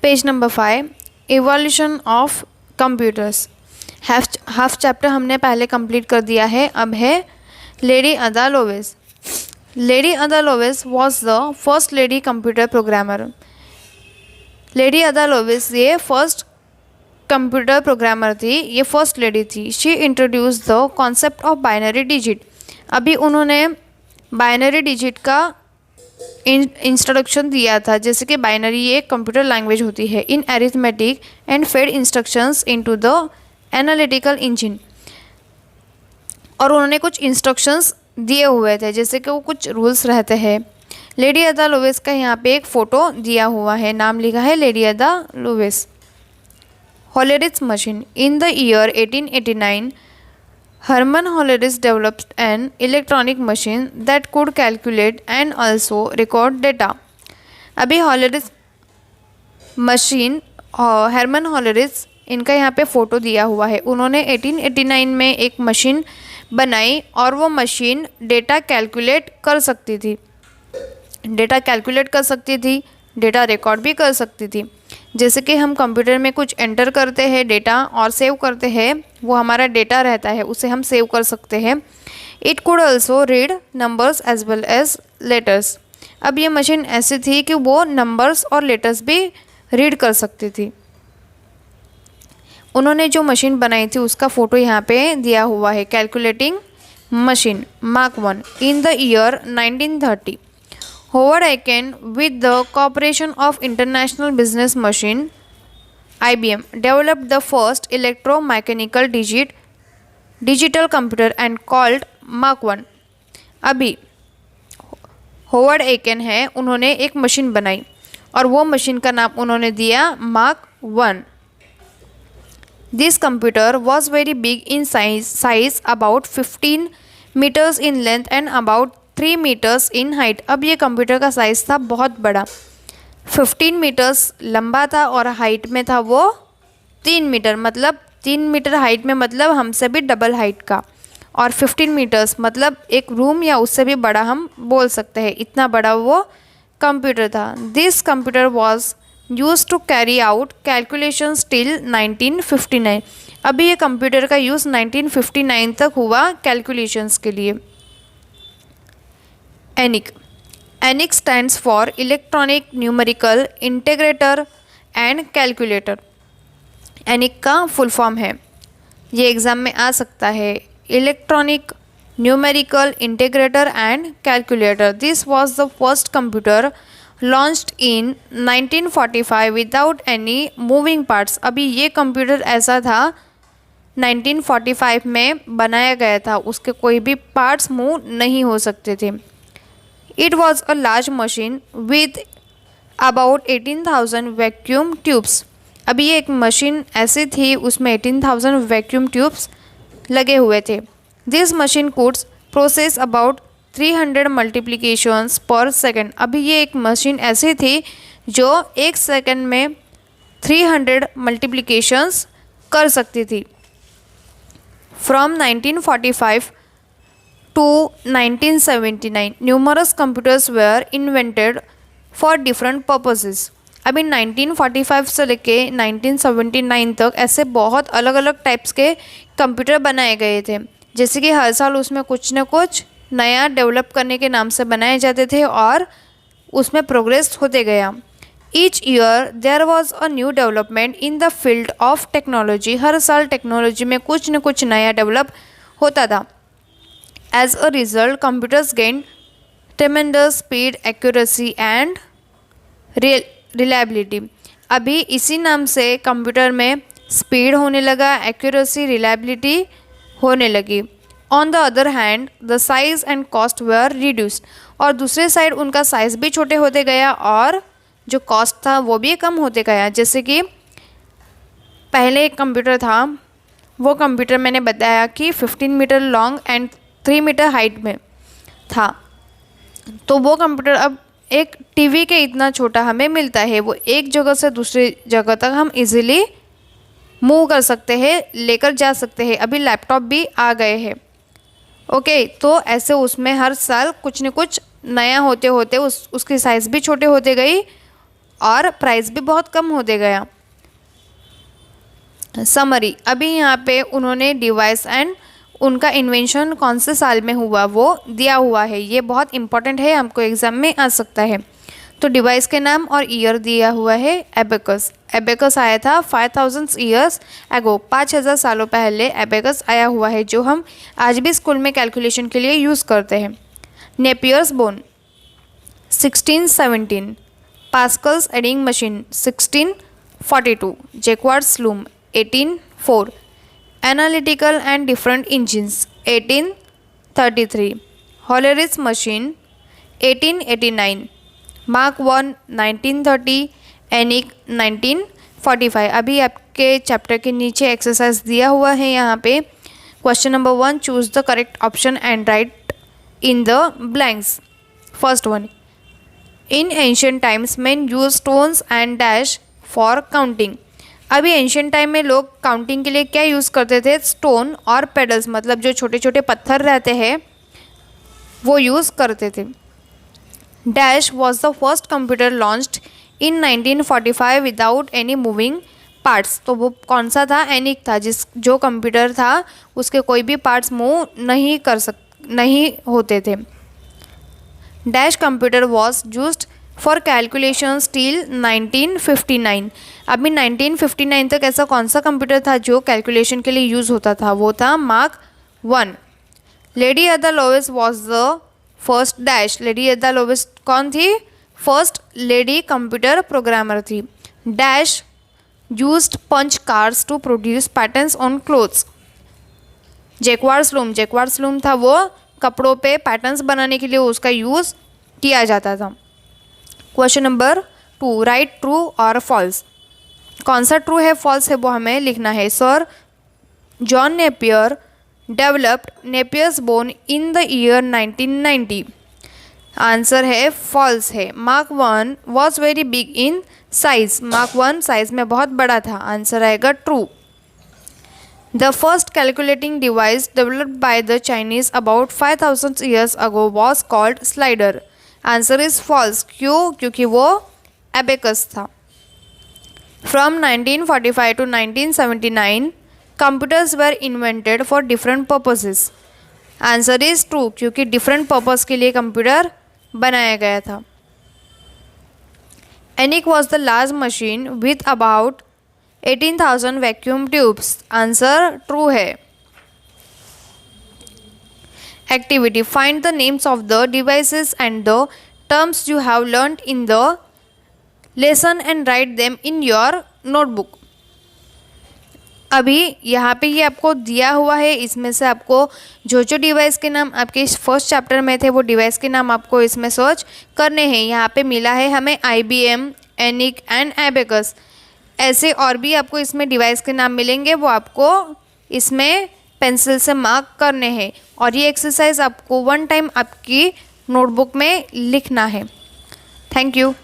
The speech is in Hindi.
Page number 5, evolution of computers. Half chapter हमने पहले कंप्लीट कर दिया है। अब है lady Ada लोवेस। Lady Ada लोवेस was the first lady computer programmer. Lady Ada लोवेस ये फर्स्ट कंप्यूटर प्रोग्रामर थी, ये फर्स्ट लेडी थी। She introduce the concept of binary digit. अभी उन्होंने बाइनरी डिजिट का इंट्रोडक्शन दिया था, जैसे कि बाइनरी ये कंप्यूटर लैंग्वेज होती है in arithmetic and fed instructions into the analytical engine. और उन्होंने कुछ इंस्ट्रक्शंस दिए हुए थे, जैसे कि वो कुछ रूल्स रहते हैं। लेडी अदा लोवेस का यहाँ पे एक फ़ोटो दिया हुआ है, नाम लिखा है lady Ada Lovelace. Hollerith machine. In the year 1889 Herman Hollerith developed an electronic machine that could calculate and also record data. अभी हॉलेरिस मशीन, हरमन हॉलेरिस, इनका यहाँ पे फ़ोटो दिया हुआ है। उन्होंने 1889 में एक मशीन बनाई और वो मशीन डेटा कैलकुलेट कर सकती थी, डेटा रिकॉर्ड भी कर सकती थी। जैसे कि हम कंप्यूटर में कुछ एंटर करते हैं डेटा और सेव करते हैं, वो हमारा डेटा रहता है, उसे हम सेव कर सकते हैं। It could also read numbers as well as letters. अब ये मशीन ऐसी थी कि वो नंबर्स और लेटर्स भी रीड कर सकती थी। उन्होंने जो मशीन बनाई थी उसका फ़ोटो यहाँ पे दिया हुआ है। Calculating machine mark 1 in the year 1930 Howard Aiken, with the Corporation of International Business Machine (IBM), developed the first electromechanical digital computer and called Mark 1. अभी होवर्ड एकेन है, उन्होंने एक मशीन बनाई और वो मशीन का नाम उन्होंने दिया mark 1. This computer was very big in size about 15 meters in length and about 3 metres in height. अब ये कंप्यूटर का साइज़ था बहुत बड़ा, 15 मीटर्स लंबा था और हाइट में था वो 3 मीटर, मतलब 3 मीटर हाइट में, मतलब हमसे भी डबल हाइट का, और 15 मीटर्स मतलब एक रूम या उससे भी बड़ा हम बोल सकते हैं, इतना बड़ा वो कंप्यूटर था। This computer was used to carry out calculations till 1959। अभी ये कंप्यूटर का यूज़ 1959 तक हुआ कैलकुलेशंस के लिए। ENIAC stands for Electronic Numerical Integrator and Calculator। ENIAC का फुल फॉर्म है, ये एग्ज़ाम में आ सकता है, electronic numerical integrator and calculator. This was the first computer launched in 1945 without any moving parts. अभी ये कंप्यूटर ऐसा था 1945 में बनाया गया था, उसके कोई भी पार्ट्स मूव नहीं हो सकते थे। It was a large machine with about 18,000 vacuum tubes। अभी ये एक मशीन ऐसी थी, उसमें 18,000 वैक्यूम ट्यूब्स लगे हुए थे। This machine could process about 300 multiplications per second। अभी ये एक मशीन ऐसी थी जो एक सेकंड में 300 मल्टीप्लिकेशंस कर सकती थी। From 1945 to 1979 numerous computers were invented for different purposes। अभी 1945 से लेके 1979 तक ऐसे बहुत अलग अलग टाइप्स के कंप्यूटर बनाए गए थे, जैसे कि हर साल उसमें कुछ न कुछ नया डेवलप करने के नाम से बनाए जाते थे और उसमें प्रोग्रेस होते गया। Each year there was a new development in the field of technology. हर साल टेक्नोलॉजी में कुछ न कुछ नया डेवलप होता था। As a result, computers gained tremendous speed, accuracy and reliability। अभी इसी नाम से कंप्यूटर में स्पीड होने लगा, एक्यूरेसी, रिलायबिलिटी होने लगी। On the other hand the size and cost were reduced. और दूसरे साइड उनका साइज़ भी छोटे होते गया और जो कॉस्ट था वो भी कम होते गया। जैसे कि पहले एक कंप्यूटर था, वो कंप्यूटर मैंने बताया कि 15 metre long and 3 metre height में था, तो वो कंप्यूटर अब एक टीवी के इतना छोटा हमें मिलता है, वो एक जगह से दूसरी जगह तक हम इजीली मूव कर सकते हैं, लेकर जा सकते हैं। अभी लैपटॉप भी आ गए हैं। ओके, तो ऐसे उसमें हर साल कुछ न कुछ नया होते होते उसकी साइज़ भी छोटे होते गई और प्राइस भी बहुत कम होते गया। समरी, अभी यहाँ पे उन्होंने डिवाइस एंड उनका इन्वेंशन कौन से साल में हुआ वो दिया हुआ है, ये बहुत इंपॉर्टेंट है, हमको एग्जाम में आ सकता है। तो डिवाइस के नाम और ईयर दिया हुआ है एबेकस। एबेकस आया था 5000 ईयर्स एगो, 5000 सालों पहले एबेकस आया हुआ है, जो हम आज भी स्कूल में कैलकुलेशन के लिए यूज़ करते हैं। Napier's bone 1617, Pascal's adding machine 1642, Jacquard's loom 1804, analytical and different engines 1833, Hollerith machine 1889, Mark 1 1930, ENIAC 1945। अभी आपके चैप्टर के नीचे एक्सरसाइज दिया हुआ है यहाँ पे। Question number 1, choose the correct option and right in the blanks. First one, in ancient times men use stones and dash for counting. अभी एंशियंट टाइम में लोग काउंटिंग के लिए क्या यूज़ करते थे? स्टोन और पेडल्स, मतलब जो छोटे छोटे पत्थर रहते हैं वो यूज़ करते थे। Dash was the first computer launched in 1945 without any moving parts. तो वो कौन सा था? एनिक था, जो कंप्यूटर था उसके कोई भी पार्ट्स मूव नहीं होते थे। Dash computer was used for calculation till 1959। अभी 1959 तक ऐसा कौन सा कंप्यूटर था जो कैलकुलेशन के लिए यूज़ होता था? वो था mark 1। Lady Ada Lovelace was the first dash. Lady Ada Lovelace कौन थी? फर्स्ट लेडी कंप्यूटर प्रोग्रामर थी। Dash used punch cards to produce patterns on cloths. Jacquard's loom था वो कपड़ों पे पैटर्न्स बनाने के लिए उसका यूज़ किया जाता था। क्वेश्चन नंबर 2, राइट ट्रू और फॉल्स। कौन सा ट्रू है फॉल्स है वो हमें लिखना है। Sir John Napier developed Napier's bone in the year 1990। Answer है फॉल्स है। Mark 1 was very big in size. Mark 1 size में बहुत बड़ा था। आंसर आएगा true. The first calculating device developed by the Chinese about 5000 years ago was called slider. Answer is false. क्यों? क्योंकि वो abacus था। From 1945 to 1979, computers were invented for different purposes. Answer is true. क्योंकि different purpose के लिए कंप्यूटर बनाया गया था। ENIAC was the large machine with about 18,000 vacuum tubes. Answer true है। Activity, find the names of the devices and the terms you have learned in the lesson and write them in your notebook. अभी यहाँ पे ये आपको दिया हुआ है, इसमें से आपको जो डिवाइस के नाम आपके इस फर्स्ट चैप्टर में थे वो डिवाइस के नाम आपको इसमें सर्च करने हैं। यहाँ पे मिला है हमें IBM, ENIAC एंड एबेकस। ऐसे और भी आपको इसमें डिवाइस के नाम मिलेंगे, वो आपको इसमें पेंसिल से मार्क करने हैं और ये एक्सरसाइज आपको 1 टाइम आपकी नोटबुक में लिखना है। Thank you.